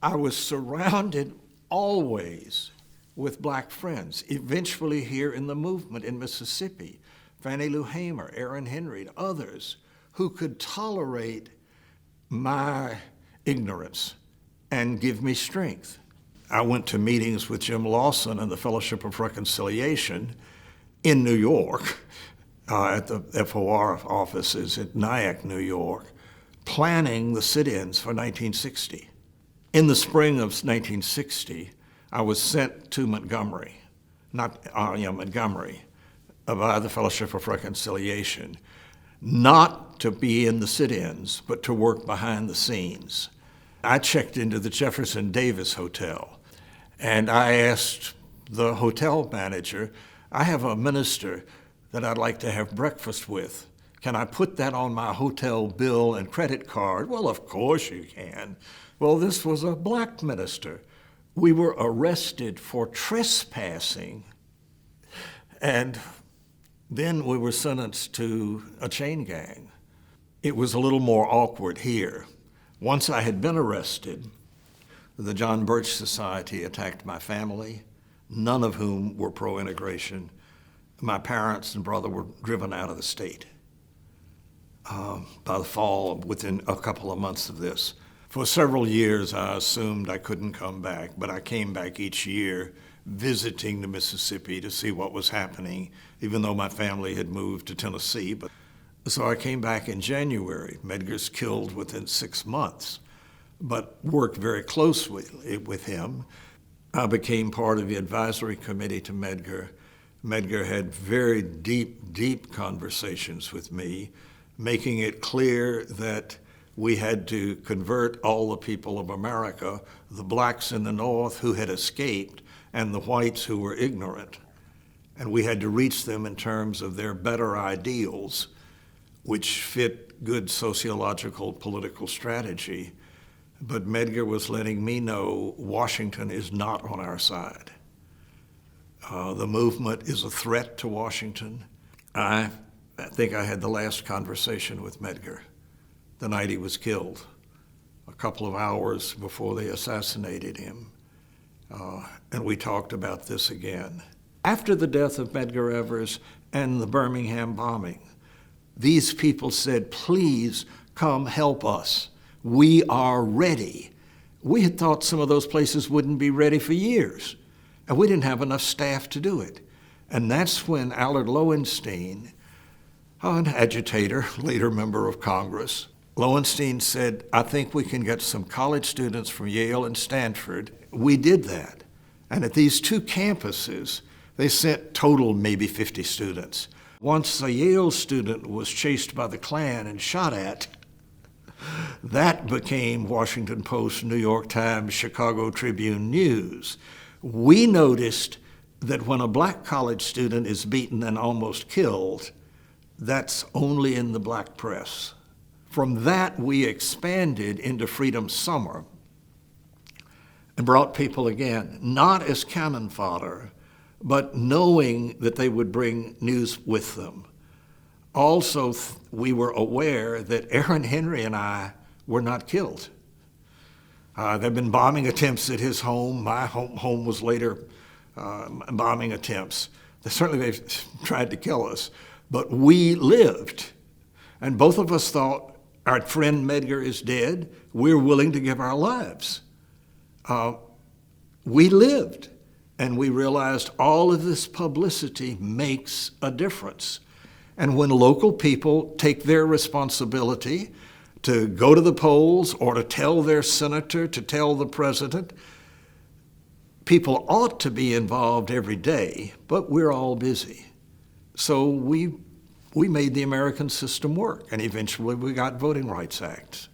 I was surrounded always with black friends, eventually here in the movement in Mississippi, Fannie Lou Hamer, Aaron Henry, and others who could tolerate my ignorance and give me strength. I went to meetings with Jim Lawson and the Fellowship of Reconciliation in New York, at the FOR offices in Nyack, New York, planning the sit-ins for 1960. In the spring of 1960, I was sent to Montgomery, Montgomery, by the Fellowship of Reconciliation, not to be in the sit-ins, but to work behind the scenes. I checked into the Jefferson Davis Hotel, and I asked the hotel manager, I have a minister that I'd like to have breakfast with. Can I put that on my hotel bill and credit card? Well, of course you can. Well, this was a black minister. We were arrested for trespassing, and then we were sentenced to a chain gang. It was a little more awkward here. Once I had been arrested, the John Birch Society attacked my family, none of whom were pro-integration. My parents and brother were driven out of the state by the fall, within a couple of months of this. For several years, I assumed I couldn't come back, but I came back each year visiting the Mississippi to see what was happening, even though my family had moved to Tennessee. So I came back in January. Medgar's killed within 6 months, but worked very closely with him. I became part of the advisory committee to Medgar. Medgar had very deep conversations with me, making it clear that we had to convert all the people of America, the blacks in the North who had escaped, and the whites who were ignorant. And we had to reach them in terms of their better ideals, which fit good sociological political strategy. But Medgar was letting me know Washington is not on our side. The movement is a threat to Washington. I think I had the last conversation with Medgar the night he was killed, a couple of hours before they assassinated him. And we talked about this again. After the death of Medgar Evers and the Birmingham bombing, these people said, please come help us. We are ready. We had thought some of those places wouldn't be ready for years, and we didn't have enough staff to do it. And that's when Allard Lowenstein, an agitator, later member of Congress, Lowenstein said, I think we can get some college students from Yale and Stanford. We did that. And at these two campuses, they sent total maybe 50 students. Once a Yale student was chased by the Klan and shot at, that became Washington Post, New York Times, Chicago Tribune news. We noticed that when a black college student is beaten and almost killed, that's only in the black press. From that, we expanded into Freedom Summer and brought people again, not as cannon fodder, but knowing that they would bring news with them. Also, we were aware that Aaron Henry and I were not killed. There had been bombing attempts at his home. My home was later bombing attempts. They tried to kill us, but we lived. And both of us thought, our friend Medgar is dead. We're willing to give our lives. We lived, and we realized all of this publicity makes a difference. And when local people take their responsibility to go to the polls or to tell their senator, to tell the president, people ought to be involved every day, but we're all busy. So we made the American system work, and eventually we got Voting Rights Acts.